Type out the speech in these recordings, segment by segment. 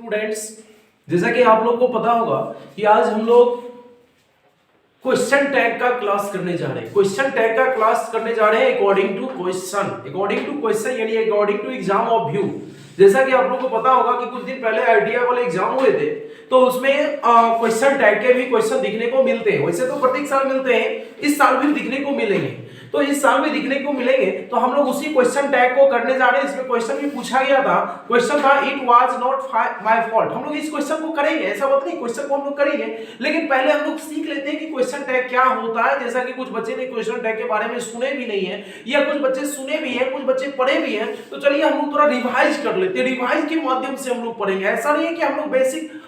Students, जैसा कि आप लोग को पता होगा कि आज हम लोग क्वेश्चन टैग का क्लास करने जा रहे हैं। क्वेश्चन टैग का क्लास करने जा रहे हैं अकॉर्डिंग टू क्वेश्चन यानी according to exam of view. जैसा कि आप लोग को पता होगा कि कुछ दिन पहले आईटीआई वाले एग्जाम हुए थे, तो उसमें क्वेश्चन टैग के भी क्वेश्चन दिखने को मिलते हैं। वैसे तो प्रत्येक साल मिलते हैं, इस साल भी दिखने को मिलेंगे। तो इस साल में दिखने को मिलेंगे, तो हम लोग उसी क्वेश्चन टैग को करने जा रहे हैं। इसमें क्वेश्चन भी पूछा गया था, क्वेश्चन था it was not my fault. हम लोग इस क्वेश्चन को करेंगे, ऐसा बात नहीं, क्वेश्चन को हम लोग करेंगे, लेकिन पहले हम लोग सीख लेते हैं कि क्वेश्चन टैग क्या होता है। जैसा कि कुछ बच्चे ने क्वेश्चन टैग के बारे में सुने भी नहीं है, या कुछ बच्चे सुने भी हैं, कुछ बच्चे पढ़े भी हैं। तो चलिए हम लोग थोड़ा रिवाइज कर लेते हैं, रिवाइज के माध्यम से हम लोग पढ़ेंगे। ऐसा नहीं है कि हम लोग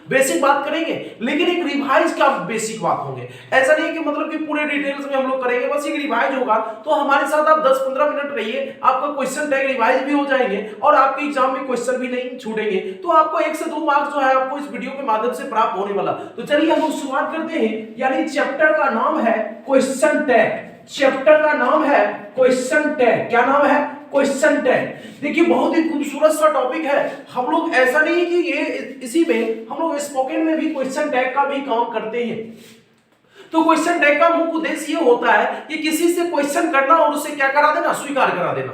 बेसिक बात करेंगे, लेकिन एक रिवाइज का बेसिक बात होंगे। ऐसा नहीं है कि मतलब कि पूरे डिटेल्स में हम लोग करेंगे, बस एक रिवाइज होगा। तो हमारे साथ आप 10-15 मिनट रहिए, आपका क्वेश्चन टैग रिवाइज भी हो जाएंगे और आपके एग्जाम में क्वेश्चन भी नहीं छूटेंगे। तो आपको 1 से 2 मार्क्स जो है आपको इस वीडियो के माध्यम से प्राप्त होने वाला। तो चलिए हम लोग शुरुआत करते हैं। यानी चैप्टर का नाम है क्वेश्चन टैग। चैप्टर का नाम है क्वेश्चन टैग। क्या नाम है? Question tag. देखिए बहुत ही खूबसूरत सा टॉपिक है। हम लोग ऐसा नहीं कि ये इसी में हम लोग स्पोकन में भी क्वेश्चन टैग का भी काम करते हैं। तो क्वेश्चन टैग का मुख्य उद्देश्य ये होता है कि किसी से क्वेश्चन करना और उसे क्या करा देना, स्वीकार करा देना।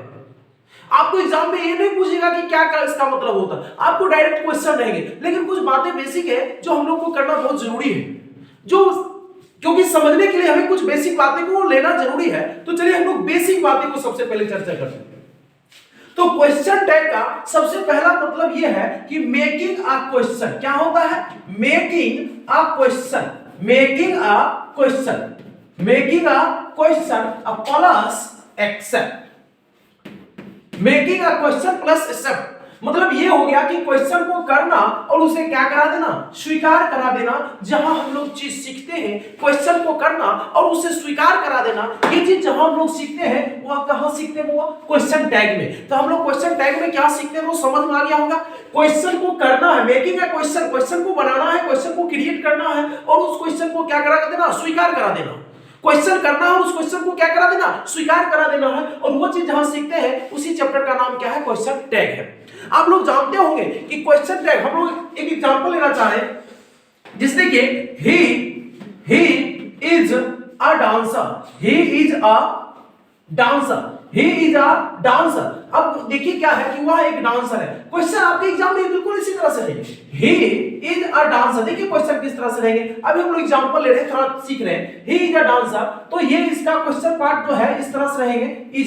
आपको एग्जाम में ये नहीं पूछेगा कि क्या इसका मतलब होता है, आपको डायरेक्ट क्वेश्चन रहेंगे, लेकिन कुछ बातें बेसिक है जो हम लोग को करना बहुत जरूरी है, क्योंकि समझने के लिए हमें कुछ बेसिक बातें को लेना जरूरी है। तो चलिए हम लोग बेसिक बातें को सबसे पहले चर्चा करते हैं। तो क्वेश्चन टैग का सबसे पहला मतलब यह है कि मेकिंग अ क्वेश्चन। क्या होता है? Making a question. Making a question, making a question plus except. Making a question plus except मतलब ये हो गया कि क्वेश्चन को करना और उसे क्या करा देना, स्वीकार करा देना। जहां हम लोग चीज सीखते हैं, क्वेश्चन को करना और उसे स्वीकार करा देना, ये चीज जहां हम लोग सीखते हैं वह कहां सीखते हैं? वो क्वेश्चन टैग में। तो हम लोग क्वेश्चन टैग में क्या सीखते हैं वो समझ में आ गया होगा। क्वेश्चन को करना है, मेकिंग अ क्वेश्चन, क्वेश्चन को बनाना है, क्वेश्चन को क्रिएट करना है और उस क्वेश्चन को क्या करा देना, स्वीकार करा देना। क्वेश्चन करना है और उस क्वेश्चन को क्या करा देना, स्वीकार करा देना है। और वो चीज जहां सीखते हैं उसी चैप्टर का नाम क्या है? क्वेश्चन टैग है। आप लोग जानते होंगे कि क्वेश्चन टैग, हम लोग एक एग्जांपल लेना चाह रहे हैं, जिससे कि he is a dancer. He is a dancer. He is a dancer. अब देखिए क्या है कि वह एक डांसर है। क्वेश्चन आपके एग्जाम में बिल्कुल इसी तरह से रहेंगे, ही इज अ डांसर। देखिए क्वेश्चन किस तरह से रहेंगे, अभी हम लोग एग्जांपल ले रहे हैं, थोड़ा सीख रहे हैं। ही इज अ डांसर, तो ये इसका क्वेश्चन पार्ट जो है इस तरह से रहेंगे,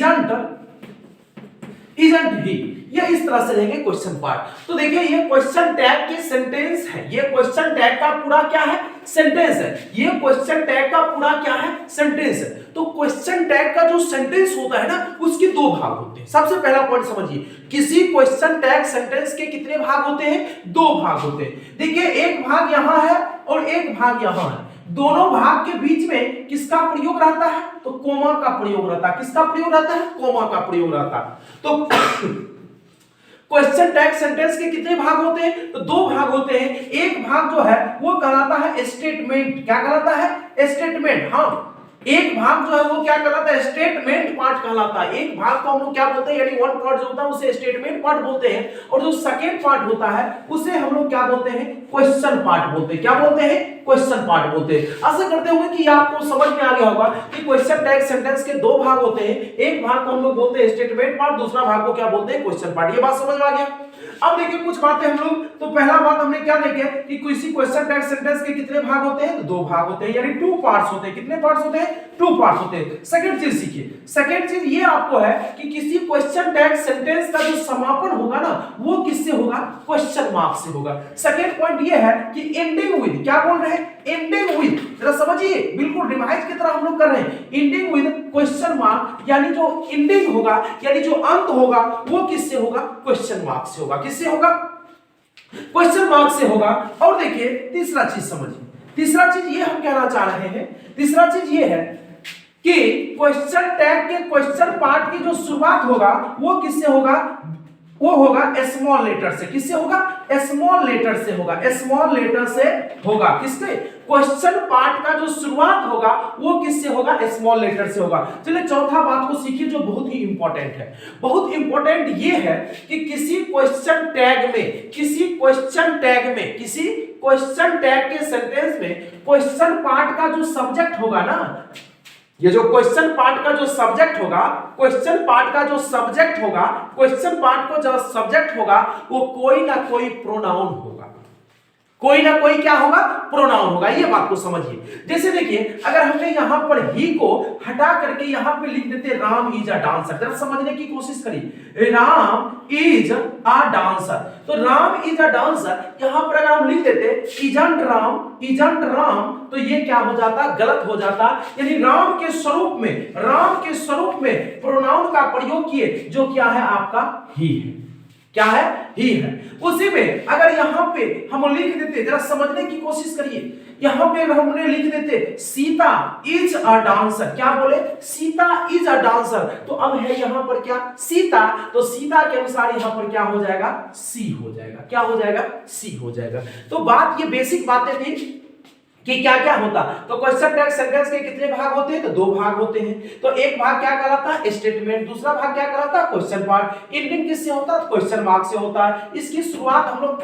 इजंट ही, ये इस तरह से रहेंगे क्वेश्चन पार्ट। तो देखिए ये क्वेश्चन टैग के सेंटेंस है। ये क्वेश्चन टैग का पूरा क्या है? सेंटेंस है। ये क्वेश्चन टैग का पूरा क्या है? सेंटेंस है। तो क्वेश्चन टैग का जो सेंटेंस होता है ना, उसके 2 भाग होते हैं। सबसे पहला पॉइंट समझिए, किसी क्वेश्चन टैग सेंटेंस के कितने भाग होते हैं? 2 भाग होते हैं। देखिए एक भाग यहां है और एक भाग यहां है। दोनों भाग के बीच में किसका प्रयोग रहता है? तो कोमा का प्रयोग रहता है। किसका प्रयोग रहता है? कोमा का प्रयोग रहता है। तो क्वेश्चन टैग सेंटेंस के कितने भाग होते हैं? तो 2 भाग होते हैं। एक भाग जो है वो कहलाता है स्टेटमेंट। क्या कहलाता है? स्टेटमेंट। हाँ, एक भाग जो है वो क्या कहलाता है? स्टेटमेंट पार्ट कहलाता है। एक भाग को हम लोग क्या बोलते हैं, यानी वन पार्ट जो होता है उसे स्टेटमेंट पार्ट बोलते हैं, और जो सेकेंड पार्ट होता है उसे हम लोग क्या बोलते हैं? क्वेश्चन पार्ट बोलते हैं। क्या बोलते हैं? क्वेश्चन पार्ट बोलते हैं। आशा करते होंगे कि आपको समझ में आ गया होगा कि क्वेश्चन टैग सेंटेंस के 2 भाग होते हैं। एक भाग को हम लोग बोलते हैं स्टेटमेंट पार्ट, दूसरा भाग को क्या बोलते हैं? Question part. ये बात समझ में आ गया। अब देखिए कुछ बातें हम लोग, तो पहला बात हमने क्या देखे कि किसी क्वेश्चन टैग सेंटेंस के कितने भाग होते हैं? तो 2 भाग होते हैं, यानी 2 पार्ट्स होते हैं। कितने पार्ट्स होते हैं? 2 पार्ट्स होते हैं। सेकंड चीज सीखिए। सेकंड चीज ये आपको है कि किसी क्वेश्चन टैग सेंटेंस का जो समापन होगा ना, वो किससे होगा? क्वेश्चन मार्क से होगा। सेकंड पॉइंट ये है कि एंडिंग विद। क्या बोल रहे हैं? Ending with. जरा समझिए, बिल्कुल रिवाइज की तरह हम लोग कर रहे हैं। एंडिंग विद क्वेश्चन मार्क, यानी जो एंडिंग होगा, यानी जो अंत होगा, वो किससे होगा? क्वेश्चन मार्क से होगा। किससे होगा? क्वेश्चन मार्क से होगा। और देखिए तीसरा चीज समझिए। तीसरा चीज ये हम कहना चाह रहे हैं, तीसरा चीज ये है कि क्वेश्चन टैग के क्वेश्चन पार्ट की जो शुरुआत होगा वो किससे होगा? वो होगा स्मॉल लेटर से। किससे होगा? स्मॉल लेटर से होगा। स्मॉल लेटर से होगा। किससे? क्वेश्चन पार्ट का जो शुरुआत होगा वो किससे होगा? स्मॉल लेटर से होगा। चलिए चौथा बात को सीखिए जो बहुत ही इंपॉर्टेंट है। बहुत इंपॉर्टेंट ये है कि किसी क्वेश्चन टैग के सेंटेंस में क्वेश्चन पार्ट का जो सब्जेक्ट होगा ना, ये जो क्वेश्चन पार्ट का जो सब्जेक्ट होगा, क्वेश्चन पार्ट का जो सब्जेक्ट होगा, क्वेश्चन पार्ट को जो सब्जेक्ट होगा वो कोई ना कोई प्रोनाउन होगा। कोई ना कोई क्या होगा? प्रोनाउन होगा। ये बात को समझिए। जैसे देखिए अगर हमने यहां पर ही को हटा करके यहां पे लिख देते राम इज अ डांसर, जरा समझने की कोशिश करिए। राम इज अ डांसर, तो राम इज अ डांसर यहां पर अगर हम लिख देते इजंट राम, तो ये क्या हो जाता? गलत हो जाता। यानी राम के स्वरूप में प्रोनाउन का प्रयोग किए जो क्या है? आपका ही है। क्या है? ही है। उसी में अगर यहां पे हम लिख देते, जरा समझने की कोशिश करिए, यहां पे हमने लिख देते सीता इज अ डांसर। क्या बोले? Sita is a dancer. तो अब है यहां पर क्या? सीता, तो सीता के अनुसार यहां पर क्या हो जाएगा? सी हो जाएगा। क्या हो जाएगा? सी हो जाएगा। तो बात, ये बेसिक बातें थी कि क्या क्या होता। तो क्वेश्चन टैग सेंटेंस के कितने भाग होते हैं? तो दो भाग होते हैं। तो एक भाग क्या कहलाता है? स्टेटमेंट। दूसरा भाग क्या कहलाता है? Question part. एंडिंग किससे होता है? क्वेश्चन मार्क से होता है। इसकी शुरुआत हम लोग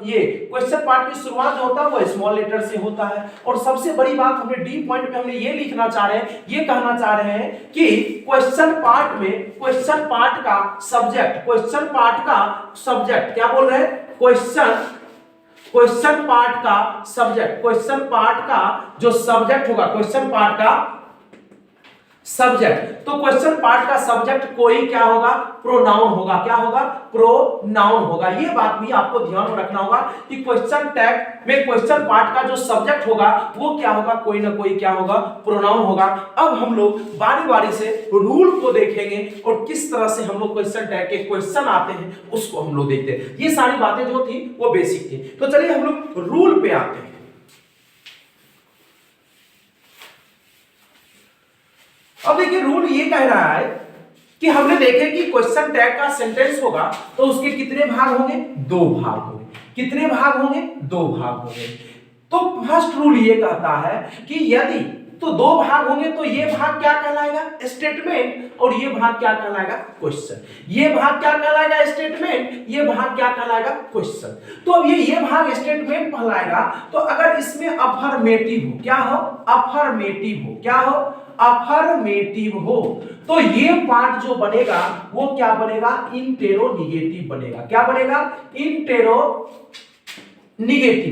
ये क्वेश्चन पार्ट की शुरुआत जो होता है वो स्मॉल लेटर से होता है। और सबसे बड़ी बात हमने डी पॉइंट में हमने ये लिखना चाह रहे हैं, ये कहना चाह रहे हैं कि क्वेश्चन पार्ट में क्वेश्चन पार्ट का सब्जेक्ट क्या बोल रहे हैं? क्वेश्चन पार्ट का जो सब्जेक्ट होगा, क्वेश्चन पार्ट का सब्जेक्ट, तो क्वेश्चन पार्ट का सब्जेक्ट कोई क्या होगा? प्रोनाउन होगा। क्या होगा? प्रोनाउन होगा। ये बात भी आपको ध्यान में रखना होगा कि क्वेश्चन टैग में क्वेश्चन पार्ट का जो सब्जेक्ट होगा वो क्या होगा? कोई ना कोई क्या होगा? प्रोनाउन होगा। अब हम लोग बारी बारी से रूल को देखेंगे और किस तरह से हम लोग क्वेश्चन टैग के क्वेश्चन आते हैं उसको हम लोग देखते हैं। ये सारी बातें जो थी वो बेसिक थी। तो चलिए हम लोग रूल पे आते हैं। अब देखिए रूल ये कह रहा है कि हमने देखे कि क्वेश्चन टैग का सेंटेंस होगा तो उसके कितने भाग होंगे? दो भाग होंगे। कितने भाग होंगे? दो भाग होंगे। तो फर्स्ट रूल ये कहता है कि यदि तो दो भाग होंगे तो ये भाग क्या कहलाएगा? स्टेटमेंट। और ये भाग क्या कहलाएगा? क्वेश्चन। ये भाग क्या कहलाएगा? स्टेटमेंट। ये भाग क्या कहलाएगा? क्वेश्चन। तो अब ये भाग स्टेटमेंट कहलाएगा। तो अगर इसमें अफर्मेटिव हो, क्या हो? अफर्मेटिव हो। क्या हो? अफर्मेटिव हो, तो ये पार्ट जो बनेगा वो क्या बनेगा? इंटेरोनिगेटिव बनेगा। क्या बनेगा? इंटेरोनिगेटिव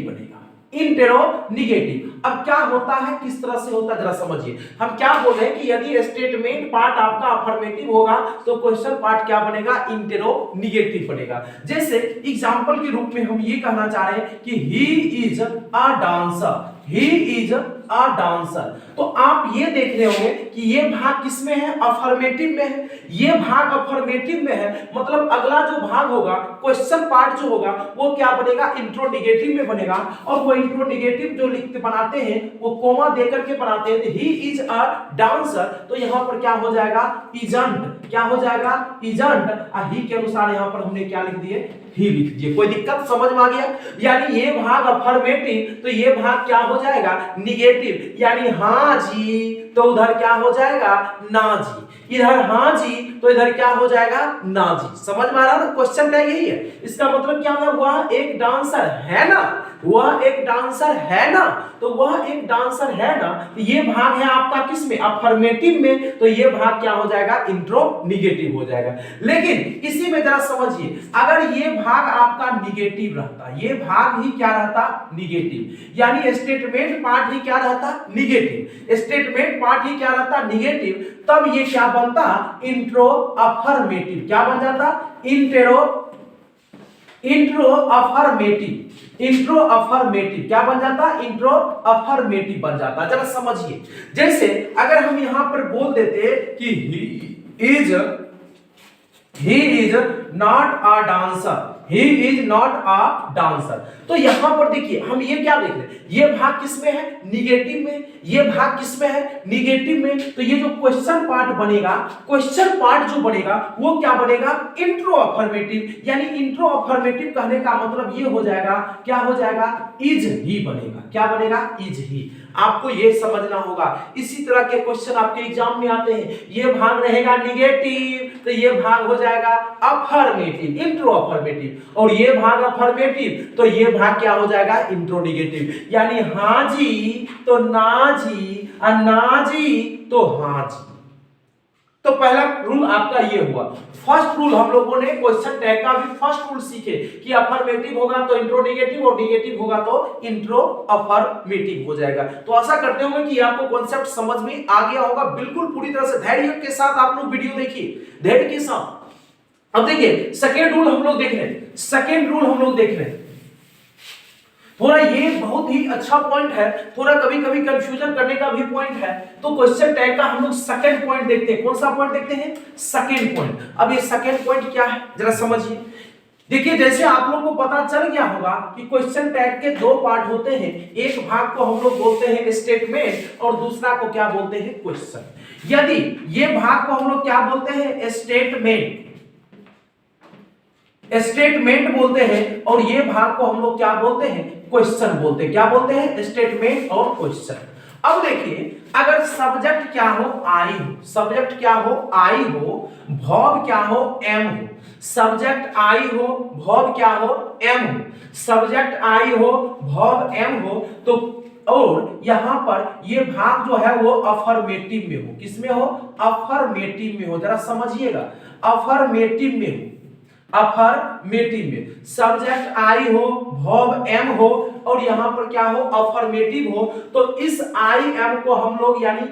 बनेगा। इंटेरोनिगेटिव। अब क्या होता है? किस तरह से होता है जरा समझिए। हम क्या बोल रहे हैं कि यदि स्टेटमेंट पार्ट आपका अफर्मेटिव होगा तो क्वेश्चन पार्ट क्या बनेगा? इंटेरोनिगेटिव बनेगा। जैसे एग्जांपल के रूप में हम ये कहना चाह रहे हैं कि he is a dancer. He is a dancer. तो आप ये देख रहे होंगे कि ये भाग किसमें है? अफर्मेटिव में है। ये भाग अफर्मेटिव में है, मतलब अगला जो भाग होगा क्वेश्चन पार्ट जो होगा वो क्या बनेगा? इंट्रोनिगेटिव में बनेगा। और वो इंट्रोनिगेटिव जो लिखते बनाते हैं वो कोमा देकर के बनाते हैं। ही इज अ डांसर, तो यहां पर क्या हो जाएगा? इजंट। क्या हो जाएगा? इजंट। ही के अनुसार यहां पर हमने क्या लिख दिए? ही लिख दिए। कोई दिक्कत समझ में आ गया? यानी ये भाग अफर्मेटिव तो ये भाग क्या हो जाएगा? निगेटिव। यानी हाँ जी तो उधर क्या हो जाएगा? ना जी। इधर हाँ जी तो इधर क्या हो जाएगा? ना जी। समझ में आ रहा है ना? क्वेश्चन टैग यही है। इसका मतलब क्या होगा? वह एक डांसर है ना, वह एक डांसर है ना, तो वह एक डांसर है ना, तो ये भाग है आपका किसमें? अफर्मेटिव में, तो ये भाग क्या हो जाएगा? इंट्रोनिगेटिव हो जाएगा। लेकिन इसी में जरा समझिए, अगर ये भाग आपका निगेटिव रहता, ये भाग ही क्या रहता? निगेटिव। यानी स्टेटमेंट पार्ट ही क्या रहता? निगेटिव। स्टेटमेंट पार्ट ही क्या रहता? निगेटिव। तब ये क्या बनता? Intro affirmative. क्या बन जाता? इंट्रो अफर्मेटिव क्या बन जाता? इंट्रो अफर्मेटिव बन जाता। जरा समझिए, जैसे अगर हम यहां पर बोल देते कि he is not a dancer, he is not a dancer. तो यहां पर देखिए हम ये क्या देख रहे हैं, ये भाग किसमें है, निगेटिव में, ये भाग किसमें है, निगेटिव में। तो ये जो क्वेश्चन पार्ट बनेगा, क्वेश्चन पार्ट जो बनेगा वो क्या बनेगा, इंट्रो अफर्मेटिव। यानी इंट्रो अफर्मेटिव कहने का मतलब ये हो जाएगा, क्या हो जाएगा, इज ही बनेगा। क्या बनेगा, इज ही। आपको ये समझना होगा। इसी तरह के क्वेश्चन आपके एग्जाम में आते हैं। ये भाग रहेगा निगेटिव, तो ये भाग हो जाएगा अफर्मेटिव, इंट्रो अफर्मेटिव। और ये भाग अफर्मेटिव, तो ये भाग क्या हो जाएगा, इंट्रो निगेटिव। यानी हां जी तो ना जी, और ना जी तो हां जी। तो पहला रूल आपका ये हुआ। फर्स्ट रूल हम लोगों ने क्वेश्चन टैग का भी फर्स्ट रूल सीखे कि अफर्मेटिव होगा तो इंट्रो निगेटिव, और निगेटिव होगा तो इंट्रो अफर्मेटिव हो जाएगा। तो आशा करते होंगे कि आपको कॉन्सेप्ट समझ में आ गया होगा। बिल्कुल पूरी तरह से धैर्य के साथ आप लोग वीडियो देखिए, धैर्य के साथ। अब देखिए सेकेंड रूल हम लोग देख रहे हैं, सेकेंड रूल हम लोग देख रहे हैं। थोड़ा ये बहुत ही अच्छा पॉइंट है, थोड़ा कभी कभी कंफ्यूजन करने का भी पॉइंट है। तो क्वेश्चन टैग का हम लोग सेकंड पॉइंट देखते हैं। कौन सा पॉइंट देखते हैं, सेकंड पॉइंट। अब ये सेकंड पॉइंट क्या है जरा समझिए। देखिए जैसे आप लोगों को पता चल गया होगा कि क्वेश्चन टैग के दो पार्ट होते हैं। एक भाग को हम लोग बोलते हैं स्टेटमेंट, और दूसरा को क्या बोलते हैं, क्वेश्चन। यदि ये भाग को हम लोग क्या बोलते हैं, स्टेटमेंट, स्टेटमेंट बोलते हैं, और ये भाग को हम लोग क्या बोलते हैं, क्वेश्चन बोलते हैं। क्या बोलते हैं, स्टेटमेंट और क्वेश्चन। अब देखिए अगर सब्जेक्ट क्या हो, आई हो, सब्जेक्ट क्या हो, आई हो, वर्ब क्या हो, एम हो। सब्जेक्ट आई हो, वर्ब क्या हो, एम हो। सब्जेक्ट आई हो, वर्ब एम हो, तो और यहां पर ये भाग जो है वो अफर्मेटिव में हो। किसमें हो, अफर्मेटिव में हो। जरा समझिएगा, अफर्मेटिव में हो, अफर्मेटिव में। सब्जेक्ट आई हो, वर्ब एम हो, और यहां पर क्या हो, अफर्मेटिव हो। तो इस आई एम को हम लोग यानी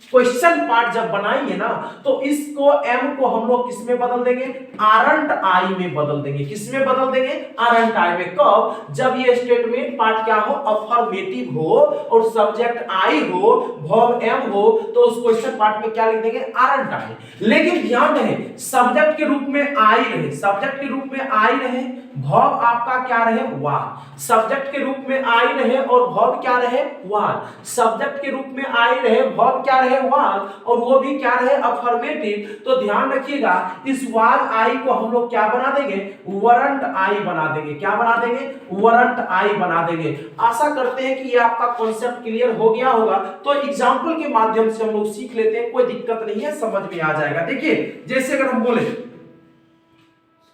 क्वेश्चन पार्ट जब बनाएंगे ना, तो इसको एम को हम लोग किस में बदल देंगे, आरंट आई में बदल देंगे। किस में बदल देंगे, आरंट आई में। कब, जब ये स्टेटमेंट पार्ट क्या हो, अफर्मेटिव हो, और सब्जेक्ट आई हो, वर्ब एम हो, तो उस क्वेश्चन पार्ट में क्या लिख देंगे, आरंट आई। लेकिन ध्यान रहे सब्जेक्ट के रूप में आई रहे, सब्जेक्ट के रूप में आई रहे, वर्ब आपका क्या रहे, वाज। सब्जेक्ट के रूप में आई रहे और वर्ब क्या रहे, वाज। सब्जेक्ट के रूप में आई रहे, वर्ब क्या रहे, वाज, और वो भी क्या रहे, अफर्मेटिव। तो ध्यान रखिएगा इस वाज आई को हम लोग क्या बना देंगे, वरंट आई बना देंगे। क्या बना देंगे, वरंट आई बना देंगे। आशा करते हैं कि ये आपका कॉन्सेप्ट क्लियर हो गया होगा। तो एग्जांपल के माध्यम से हम लोग सीख लेते हैं, कोई दिक्कत नहीं है, समझ में आ जाएगा। देखिए जैसे अगर हम बोले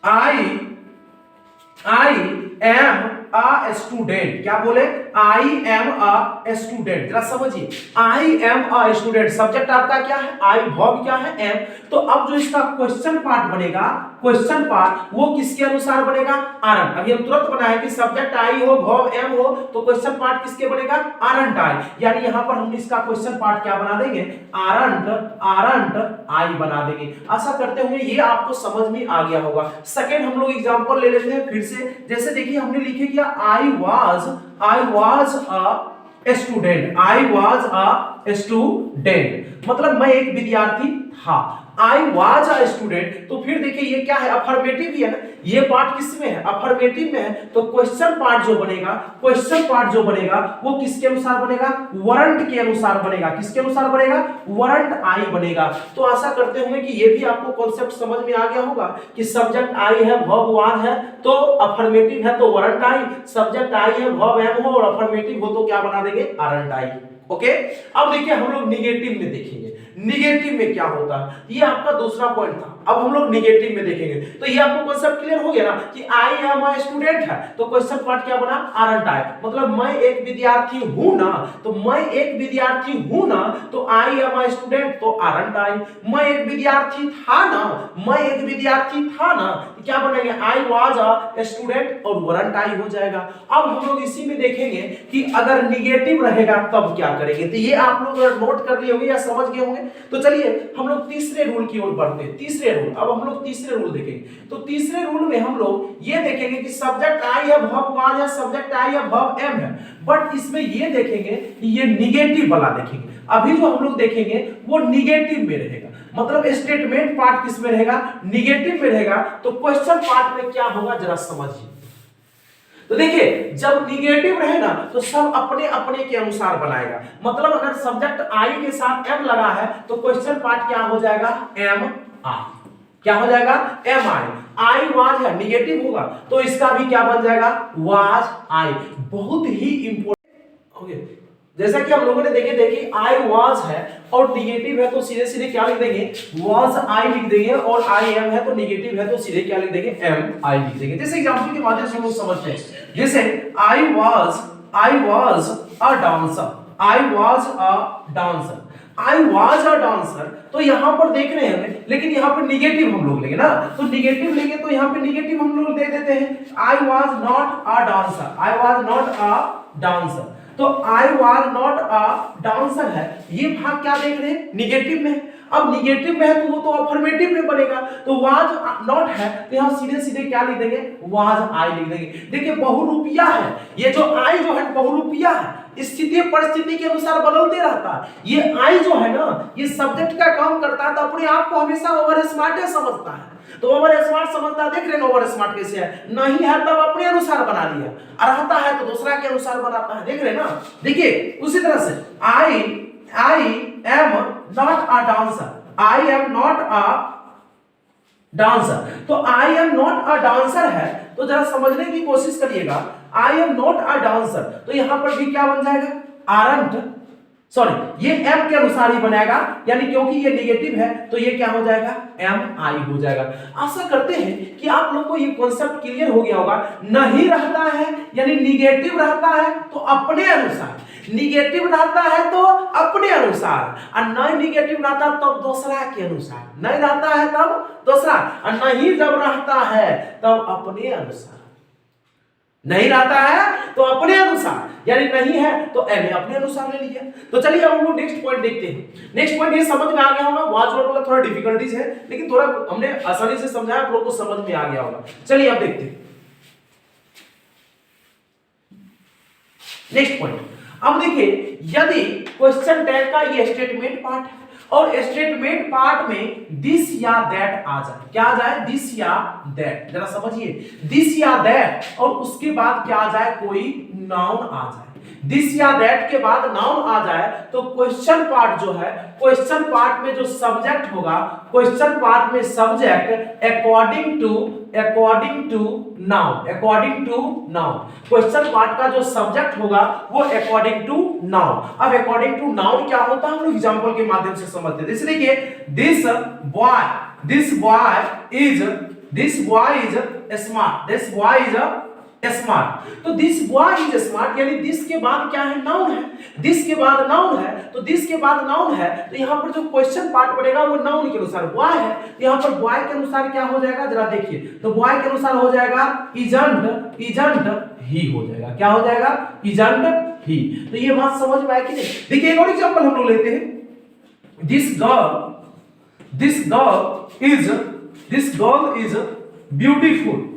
I am a student, क्या बोले, I am a student। जरा समझिए, I am a student, subject आपका क्या है, I, वर्ब क्या है, am। तो अब जो इसका क्वेश्चन पार्ट बनेगा, क्वेश्चन पार्ट वो किसके अनुसार बनेगा, आरंट। अभी हम तुरंत बनाए कि सब्जेक्ट आई हो, वर्ब एम हो, तो क्वेश्चन पार्ट किसके बनेगा, आरंट आई। यानी यहां पर हम इसका क्वेश्चन पार्ट क्या बना देंगे, आरंट, आरंट आई बना देंगे। आशा करते होंगे ये आपको समझ में आ गया होगा। सेकंड हम लोग एग्जांपल ले लेते हैं फिर से। जैसे देखिए हमने लिखे किया I was a student, I was a student, मतलब मैं एक विद्यार्थी था। I was a student, तो फिर देखिए ये क्या है, अफर्मेटिव ही है ना, ये पार्ट किस में है, अफर्मेटिव में है। तो क्वेश्चन पार्ट जो बनेगा, क्वेश्चन पार्ट जो बनेगा वो किसके अनुसार बनेगा, वरंट के अनुसार बनेगा। किसके अनुसार बनेगा, वरंट आई बनेगा। तो आशा करते होंगे कि ये भी आपको कॉन्सेप्ट समझ में आ गया होगा कि सब्जेक्ट आई है, वर्ब वाज है, तो अफर्मेटिव है तो वरंट आई। सब्जेक्ट आई है, वर्ब एम हो, और अफर्मेटिव हो तो क्या बना देंगे, आरंट आई। ओके। अब देखिए हम लोग निगेटिव में देखेंगे, निगेटिव में क्या होता है। ये आपका दूसरा पॉइंट था, अब हम लोग निगेटिव में देखेंगे। तो ये आपको कॉन्सेप्ट क्लियर हो गया ना कि आई एम अ स्टूडेंट है, तो क्वेश्चन पार्ट क्या बना, आरंट आई। मतलब मैं एक विद्यार्थी हूं ना, तो मैं एक विद्यार्थी हूं ना, तो आई एम अ स्टूडेंट, तो आरंट आई। मैं एक विद्यार्थी था ना, मैं एक विद्यार्थी था ना, क्या बनेगा, आई वाज अ स्टूडेंट, और वरंट आई हो जाएगा। अब हम लोग इसी में देखेंगे कि अगर निगेटिव रहेगा तब क्या करेंगे। तो ये आप लोग नोट कर लिए होंगे या समझ गए होंगे। तो चलिए हम लोग तीसरे रूल की ओर बढ़ते हैं। तीसरे रूल, अब हम लोग तीसरे रूल देखेंगे। तो तीसरे रूल में हम लोग ये देखेंगे कि सब्जेक्ट आई है, वर्ब वाज है, सब्जेक्ट आई है, वर्ब एम है, बट इसमें ये देखेंगे कि ये निगेटिव वाला देखेंगे। अभी जो हम लोग देखेंगे वो निगेटिव में रहेगा, मतलब स्टेटमेंट पार्ट किस में रहेगा, निगेटिव में रहेगा। तो क्वेश्चन पार्ट में क्या होगा जरा समझिए। तो देखिए जब निगेटिव रहे ना तो सब अपने अपने के अनुसार बनाएगा, मतलब अगर सब्जेक्ट आई के साथ एम लगा है तो क्वेश्चन पार्ट क्या हो जाएगा, एम आई। क्या हो जाएगा, एम आई। आई वाज है, निगेटिव होगा तो इसका भी क्या बन जाएगा, वाज आई। बहुत ही इंपॉर्टेंट। ओके, जैसा कि हम लोगों ने देखिए आई वाज है और निगेटिव है तो सीधे सीधे क्या लिख देंगे, वाज आई लिख देंगे, और आई एम है तो निगेटिव है तो सीधे क्या लिख देंगे, एम आई लिख देंगे। जैसे एग्जांपल के माध्यम से हम लोग समझते हैं, जैसे I was a dancer, I was a dancer, I was a dancer. तो यहां पर देख रहे हैं लेकिन यहां पर निगेटिव हम लोग लेंगे ना, तो निगेटिव लेंगे तो यहां पे निगेटिव हम लोग दे देते हैं, I was not a dancer, I was not a dancer. तो I was not a dancer है, ये भाग क्या देख रहे हैं, निगेटिव में। अब निगेटिव में है तो वो तो अफर्मेटिव में बनेगा, तो वाज नॉट है तो यहां सीधे सीधे क्या लिख देंगे, वाज आई लिख देंगे। देखिए बहुरूपिया है, ये जो आई जो है बहुरूपिया है, स्थिति परिस्थिति के अनुसार बदलते रहता है। ये आई जो है ना ये सब्जेक्ट का काम करता है तो अपने आप को हमेशा ओवर स्मार्ट समझता है। तो ओवर स्मार्ट समझता, देख रहे हैं ओवर स्मार्ट कैसे है, नहीं है तब अपने अनुसार बना लिया, रहता है तो दूसरा के अनुसार बनाता है, देख रहे हैं ना। देखिए उसी तरह से I am not a dancer, I am not a dancer. तो I am not a dancer है तो जरा समझने की कोशिश करिएगा, I am not a dancer तो यहां पर भी क्या बन जाएगा, आरंट, सॉरी ये एम के अनुसार ही बनाएगा, यानी क्योंकि ये निगेटिव है तो ये क्या हो जाएगा, एम आई हो जाएगा। आशा करते हैं कि आप लोग को ये कॉन्सेप्ट क्लियर हो गया होगा। नहीं रहता है यानी निगेटिव रहता है तो अपने अनुसार, निगेटिव रहता है तो अपने अनुसार, और नहीं निगेटिव रहता तब दूसरा के अनुसार, नहीं रहता है तब दूसरा, और नहीं जब रहता है तब अपने अनुसार, नहीं रहता है तो अपने अनुसार, यानी नहीं है तो एम अपने अनुसार ले लीजिए। तो चलिए अब हम लोग नेक्स्ट पॉइंट देखते हैं। नेक्स्ट पॉइंट ये समझ में आ गया होगा, वाच वर्ड वाला थोड़ा डिफिकल्टीज है लेकिन थोड़ा हमने आसानी से समझाया, आप लोग को समझ में आ गया होगा। चलिए अब देखते हैं नेक्स्ट पॉइंट। अब देखिए यदि क्वेश्चन टैग का ये स्टेटमेंट पार्ट है और स्टेटमेंट पार्ट में दिस या दैट आ जाए, क्या आ जाए, दिस या दैट, जरा समझिए, दिस या दैट, और उसके बाद क्या आ जाए, कोई नाउन आ जाए, दिस या दैट के बाद नाउन आ जाए तो क्वेश्चन पार्ट जो है, क्वेश्चन पार्ट में जो सब्जेक्ट होगा, क्वेश्चन पार्ट में subject according to noun, according to noun, question part का जो सब्जेक्ट होगा वो अकॉर्डिंग टू नाउन। अब अकॉर्डिंग टू नाउन क्या होता है हम लोग एग्जांपल के माध्यम से समझते हैं। जैसे देखिए this boy is smart, this boy is smart. तो दिस बॉय इज स्मार्ट यानी दिस के बाद क्या है, नाउन है, दिस के बाद नाउन है, तो दिस के बाद नाउन है तो यहां पर जो क्वेश्चन पार्ट बनेगा वो नाउन के अनुसार, बॉय है तो यहां पर बॉय के अनुसार क्या हो जाएगा, जरा देखिए, तो बॉय के अनुसार हो जाएगा इजंट ही हो जाएगा, क्या हो जाएगा, इजंट ही। तो ये बात समझ में आया कि नहीं। देखिए एक और एग्जांपल हम लोग लेते हैं, this girl is beautiful,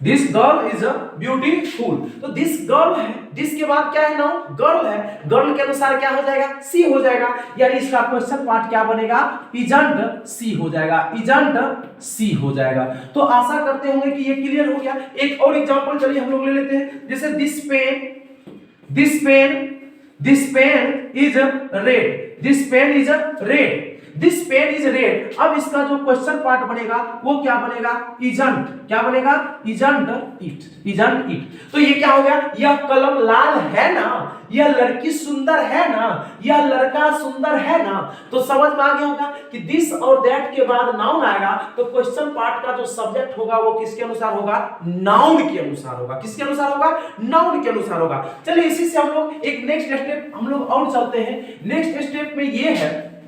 this girl is beautiful. तो दिस गर्ल है, दिस के बाद क्या है, नाउन, गर्ल है, गर्ल के अनुसार क्या हो जाएगा, सी हो जाएगा, यानी इसका क्वेश्चन पार्ट क्या बनेगा, इजंट सी हो जाएगा, इजंट सी हो जाएगा। तो आशा करते होंगे कि ये क्लियर हो गया। एक और एग्जांपल चलिए हम लोग ले लेते हैं, जैसे this pen is red, this pen is red, this pen is red. अब इसका जो क्वेश्चन पार्ट बनेगा वो क्या बनेगा, इजंट, क्या बनेगा, इजंट इट, इजंट इट। तो ये क्या हो गया, यह कलम लाल है ना, यह लड़की सुंदर है ना, यह लड़का सुंदर है ना। तो समझ में आ गया होगा कि दिस और दैट के बाद नाउन आएगा तो क्वेश्चन पार्ट का जो सब्जेक्ट होगा वो किसके अनुसार होगा, नाउन के अनुसार होगा, किसके अनुसार होगा, नाउन के अनुसार होगा। चलिए इसी से हम लोग एक नेक्स्ट स्टेप हम लोग और चलते हैं। नेक्स्ट स्टेप में ये है,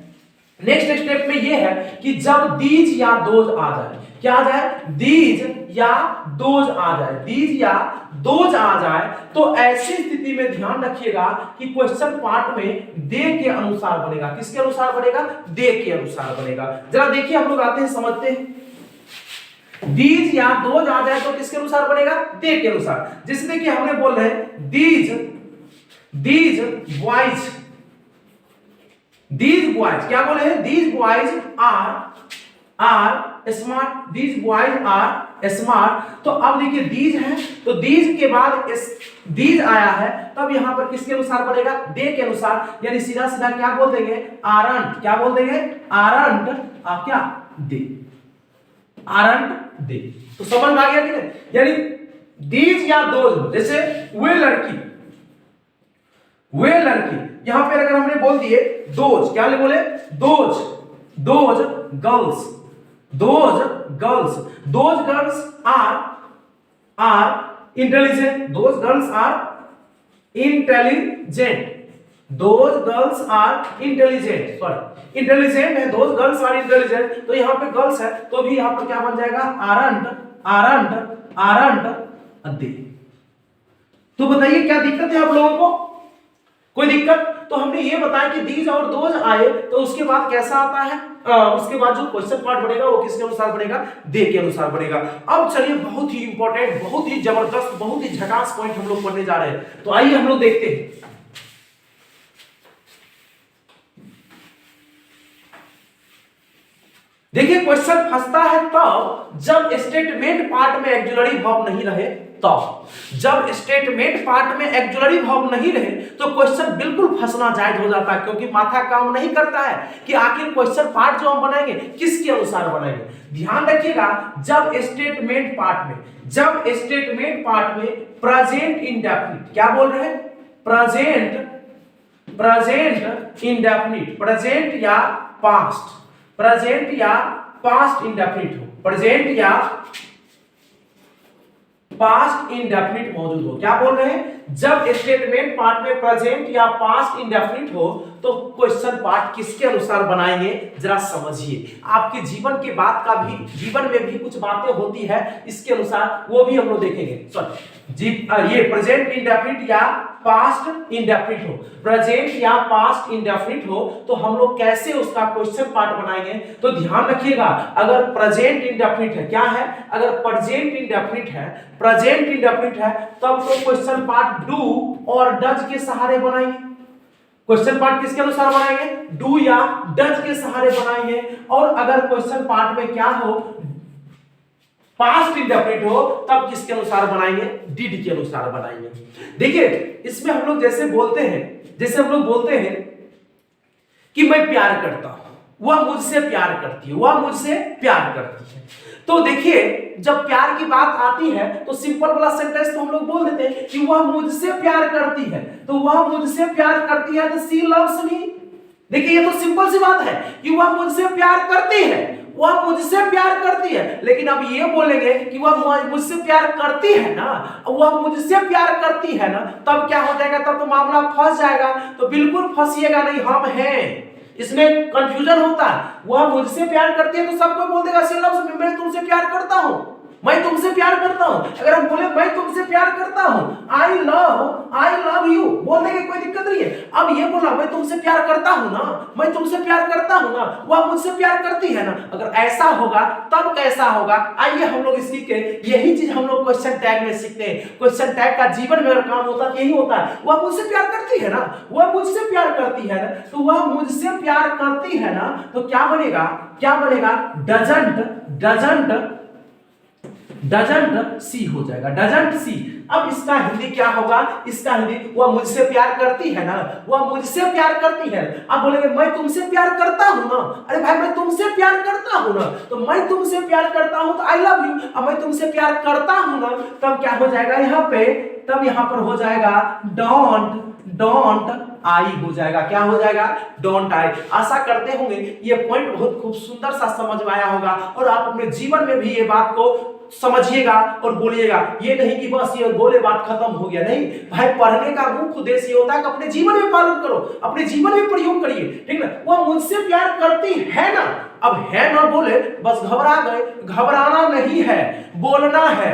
नेक्स्ट स्टेप में यह है कि जब दीज या दोज आ जाए, क्या आ जाए, दीज या दोज आ जाए, दीज या दोज आ जाए, तो ऐसी स्थिति में ध्यान रखिएगा कि क्वेश्चन पार्ट में दे के अनुसार बनेगा। किसके अनुसार बनेगा? दे के अनुसार बनेगा। जरा देखिए, हम लोग आते हैं, समझते हैं। दीज या दोज आ जाए तो किसके अनुसार बनेगा? दे के अनुसार। जैसे देखिए, हमने बोल रहे हैं दीज बॉयज, दीज बॉयज क्या बोले हैं? These boys are smart, these boys are smart. तो अब देखिए दीज है, तो दीज के बाद दीज आया है, तब यहां पर किसके अनुसार बनेगा? दे के अनुसार। यानी सीधा सीधा क्या बोल देंगे? आरंट। क्या बोल देंगे? आरंट क्या? दे, आरंट दे। तो समझ में आ गया कि नहीं? यानी दीज या दोज, जैसे वे लड़की, यहां पर अगर हमने बोल दिए दोज, क्या बोले? Those girls, those girls are intelligent, those girls are intelligent, those girls are intelligent, sorry intelligent है, दोज गर्ल्स आर इंटेलिजेंट। तो यहां पे गर्ल्स है, तो भी यहां पर क्या बन जाएगा? आरंट दे। तो बताइए क्या दिक्कत है आप लोगों को? कोई दिक्कत? तो हमने ये बताया कि दीज और दोज आए तो उसके बाद कैसा आता है? उसके बाद जो क्वेश्चन पार्ट बनेगा वो किसके अनुसार बनेगा? दे के अनुसार बनेगा। अब चलिए, बहुत ही इंपॉर्टेंट, बहुत ही जबरदस्त, बहुत ही झकास पॉइंट हम लोग पढ़ने जा रहे हैं। तो आइए हम लोग देखते हैं। देखिए, क्वेश्चन फंसता है तब जब स्टेटमेंट पार्ट में एक्जुलरी वर्ब नहीं रहे। तब जब स्टेटमेंट पार्ट में एक्जुलरी वर्ब नहीं रहे तो क्वेश्चन बिल्कुल फंसना जायज हो जाता है, क्योंकि माथा काम नहीं करता है कि आखिर क्वेश्चन पार्ट जो हम बनाएंगे किसके अनुसार बनाएंगे। ध्यान रखिएगा, जब स्टेटमेंट पार्ट में प्रेजेंट इंडेफिनिट, क्या बोल रहे हैं? प्रेजेंट इंडेफिनिट, प्रेजेंट या पास्ट, प्रेजेंट या पास्ट इंडेफिनिट हो, प्रेजेंट या पास्ट इंडेफिनिट मौजूद हो। क्या बोल रहे हैं? जब स्टेटमेंट पार्ट में प्रेजेंट या पास्ट इंडेफिनिट हो तो क्वेश्चन पार्ट किसके अनुसार बनाएंगे? जरा समझिए, आपके जीवन के बात का भी, जीवन में भी कुछ बातें होती है इसके अनुसार, वो भी हम लोग देखेंगे। सॉरी, ये प्रेजेंट इंडेफिनिट या पास्ट इंडेफिनिट हो, प्रेजेंट या पास्ट इंडेफिनिट हो, तो हम लोग कैसे उसका क्वेश्चन पार्ट बनाएंगे? तो ध्यान रखिएगा, अगर प्रेजेंट इंडेफिनिट है, क्या है? अगर प्रेजेंट इंडेफिनिट है, तब तो क्वेश्चन पार्ट डू और डज के सहारे बनाएंगे। क्वेश्चन पार्ट किसके अनुसार बनाएंगे? डू या डज के सहारे बनाएंगे। और अगर क्वेश्चन पार्ट में क्या हो? पास्ट इंडेफिनिट हो, तब किसके अनुसार बनाएंगे? डिड के अनुसार बनाएंगे। देखिए, इसमें हम लोग जैसे हम लोग बोलते हैं कि मैं प्यार करता हूं, वह मुझसे प्यार करती है, वह मुझसे प्यार करती है। तो देखिए, जब प्यार की बात आती है तो सिंपल वाला सेंटेंस तो हम लोग बोल देते हैं कि वह मुझसे प्यार करती है, तो वह मुझसे प्यार करती है, तो शी लव्स मी। देखिए, ये तो सिंपल सी बात है कि वह मुझसे प्यार करती है, वह मुझसे प्यार करती है। लेकिन अब ये बोलेंगे कि वह मुझसे प्यार करती है ना, वह मुझसे प्यार करती है ना, तब क्या हो जाएगा? तब तो मामला फंस जाएगा। तो बिल्कुल फंसिएगा नहीं, हम हैं, इसमें कंफ्यूजन होता है। वह मुझसे प्यार करती है तो सबको बोल देगा शी लव्स मी, मैं तुमसे प्यार करता हूं, मैं तुमसे प्यार करता हूं। अगर हम बोले मैं तुमसे प्यार करता हूं, आई लव यू, बोलने की कोई दिक्कत नहीं है। अब ये बोला मैं तुमसे प्यार करता हूं ना, मैं तुमसे प्यार करता हूं ना, वह मुझसे प्यार करती है ना। अगर ऐसा होगा तब कैसा होगा? आइए हम लोग सीखे। यही चीज हम लोग क्वेश्चन टैग में सीखते हैं। क्वेश्चन टैग का जीवन में अगर काम होता है यही होता है। वह मुझसे प्यार करती है ना, वह मुझसे प्यार करती है ना, तो वह मुझसे प्यार करती है ना, तो क्या बनेगा? डजंट सी हो जाएगा, डजंट सी। अब इसका हिंदी क्या होगा? इसका हिंदी, वह मुझसे प्यार करती है ना, वह मुझसे प्यार करती है। अब बोलेंगे मैं तुमसे प्यार करता हूं ना, अरे भाई मैं तुमसे प्यार करता हूं ना, तो मैं तुमसे प्यार करता हूं तो आई लव यू। अब मैं तुमसे प्यार करता हूं ना, तब क्या हो जाएगा यहाँ पे? तब यहाँ पर हो जाएगा डोंट आई हो जाएगा। क्या हो जाएगा? Don't I. आशा करते होंगे ये पॉइंट बहुत खूब सुंदर सा समझ में आया होगा और आप अपने जीवन में भी ये बात को समझिएगा और बोलिएगा। ये नहीं कि बस ये बोले बात खत्म हो गया, नहीं भाई, पढ़ने का मुख्य उद्देश्य ये होता है कि अपने जीवन में पालन करो, अपने जीवन में प्रयोग करिए, ठीक ना। वह मुझसे प्यार करती है ना, अब है ना बोले बस घबरा गए, घबराना नहीं है, बोलना है,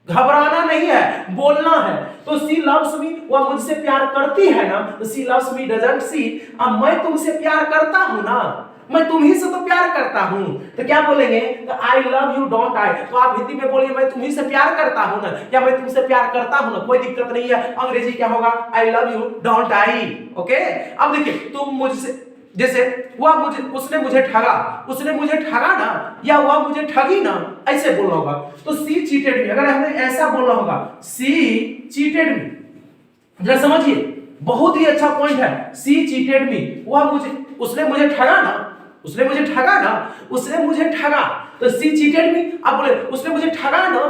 घबराना नहीं है, बोलना है। तो सी लव्स मी, वह मुझसे प्यार करती है ना, तो सी लव्स मी डजंट सी, अब मैं तुमसे प्यार करता हूं ना, मैं तुम्ही से तो प्यार करता हूं, तो क्या बोलेंगे, तो I love you don't I, तो आप हिंदी में बोलिए मैं तुम्ही से प्यार करता हूं ना, या मैं तुमसे प्यार करता हूं ना, कोई दिक्कत नहीं है। अंग्रेजी क्या होगा, I love you don't I, okay. अब देखिए, तुम मुझसे, जैसे उसने मुझे ठगा, उसने मुझे ठगा ना, या वह मुझे ठगी ना, ऐसे बोलना होगा। तो सी चीटेड मी, अगर हमने ऐसा बोलना होगा, सी चीटेड मी, जरा समझिए, बहुत ही अच्छा पॉइंट है। सी चीटेड मी, वह मुझे, उसने मुझे ठगा ना, उसने मुझे ठगा ना, उसने मुझे ठगा, तो सी चीटेड मी। अब बोले उसने मुझे ठगा ना,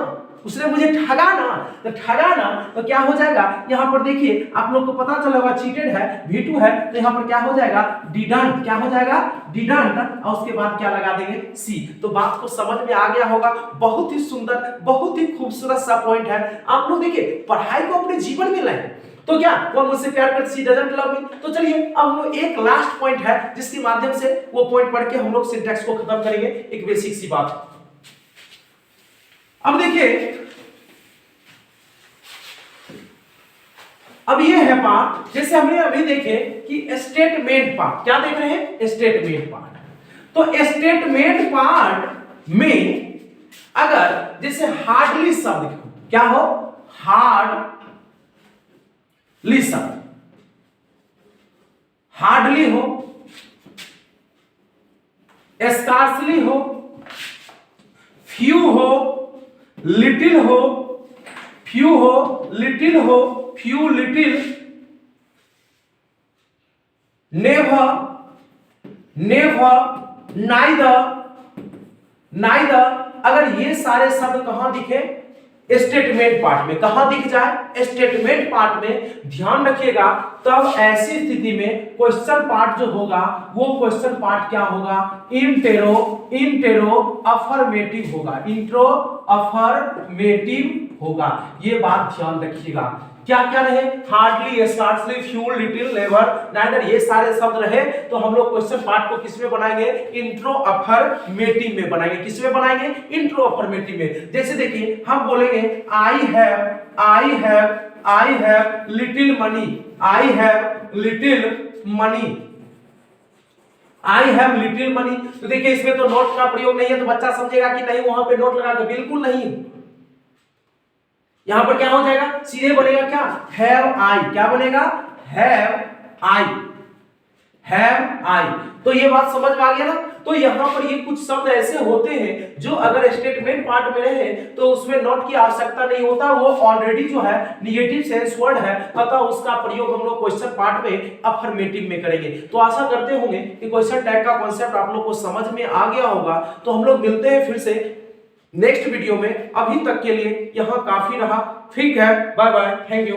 उसने मुझे ठगा ना, तो ठगा ना तो क्या हो जाएगा, यहां पर देखिए आप लोग को पता चला होगा चीटेड है, V2 है, तो यहां पर क्या हो जाएगा, डिडंट, क्या हो जाएगा, डिडंट, और उसके बाद क्या लगा देंगे, सी। तो बात को समझ में आ गया होगा। बहुत ही सुंदर, बहुत ही खूबसूरत सा पॉइंट है। आप लोग देखिए पढ़ाई को अपने जीवन में लाएं, तो क्या वह मुझसे प्यार करती, सी डजंट लव मी। तो चलिए अब हम लोग एक लास्ट पॉइंट है जिसके माध्यम से वो पॉइंट पढ़ के हम लोग सिंटैक्स को खत्म करेंगे, एक बेसिक सी बात। अब देखिए, अब ये है पार्ट, जैसे हमने अभी देखे कि स्टेटमेंट पार्ट, क्या देख रहे हैं, स्टेटमेंट पार्ट। तो स्टेटमेंट पार्ट में अगर जैसे हार्डली शब्द, क्या हो, हार्डली शब्द, हार्डली हो, स्कार्सली हो, फ्यू हो, लिटिल हो, फ्यू हो, लिटिल हो, few little, never, never, neither, neither, अगर ये सारे शब्द कहां दिखे, स्टेटमेंट पार्ट में, कहां दिख जाए, स्टेटमेंट पार्ट में, ध्यान रखिएगा। तब ऐसी स्थिति में क्वेश्चन पार्ट जो होगा वो क्वेश्चन पार्ट क्या होगा, इंटेरो, इंटेरो अफर्मेटिव होगा, इंट्रो अफर्मेटिव होगा। ये बात ध्यान रखिएगा। क्या क्या रहे, hardly, scarcely, few, little, never, neither, ये सारे शब्द रहे तो हम लोग क्वेश्चन पार्ट को किसमें बनाएंगे, इंट्रो अफर्मेटिव में बनाएंगे। किसमें बनाएंगे, इंट्रो अफर्मेटिव में। जैसे देखिए हम बोलेंगे I have little money, I have little money, I have little money. तो देखिए इसमें तो नोट का प्रयोग नहीं है, तो बच्चा समझेगा कि नहीं वहां पे नोट लगा दो, बिल्कुल नहीं। यहां पर क्या हो जाएगा, सीधे बनेगा क्या, हैव आई, क्या बनेगा, हैव आई, हैव आई। तो ये बात समझ में आ गया ना। तो यहां पर ये कुछ शब्द ऐसे होते हैं जो अगर स्टेटमेंट पार्ट में रहे तो उसमें नोट की आवश्यकता नहीं होता, वो ऑलरेडी जो है निगेटिव सेंस वर्ड है, अतः उसका प्रयोग हम लोग क्वेश्चन पार्ट में अफर्मेटिव में करेंगे। तो आशा करते होंगे कि क्वेश्चन टैग का कॉन्सेप्ट आप लोग को समझ में आ गया होगा। तो हम लोग मिलते हैं फिर से नेक्स्ट वीडियो में। अभी तक के लिए यहाँ काफी रहा, ठीक है, बाय बाय, थैंक यू।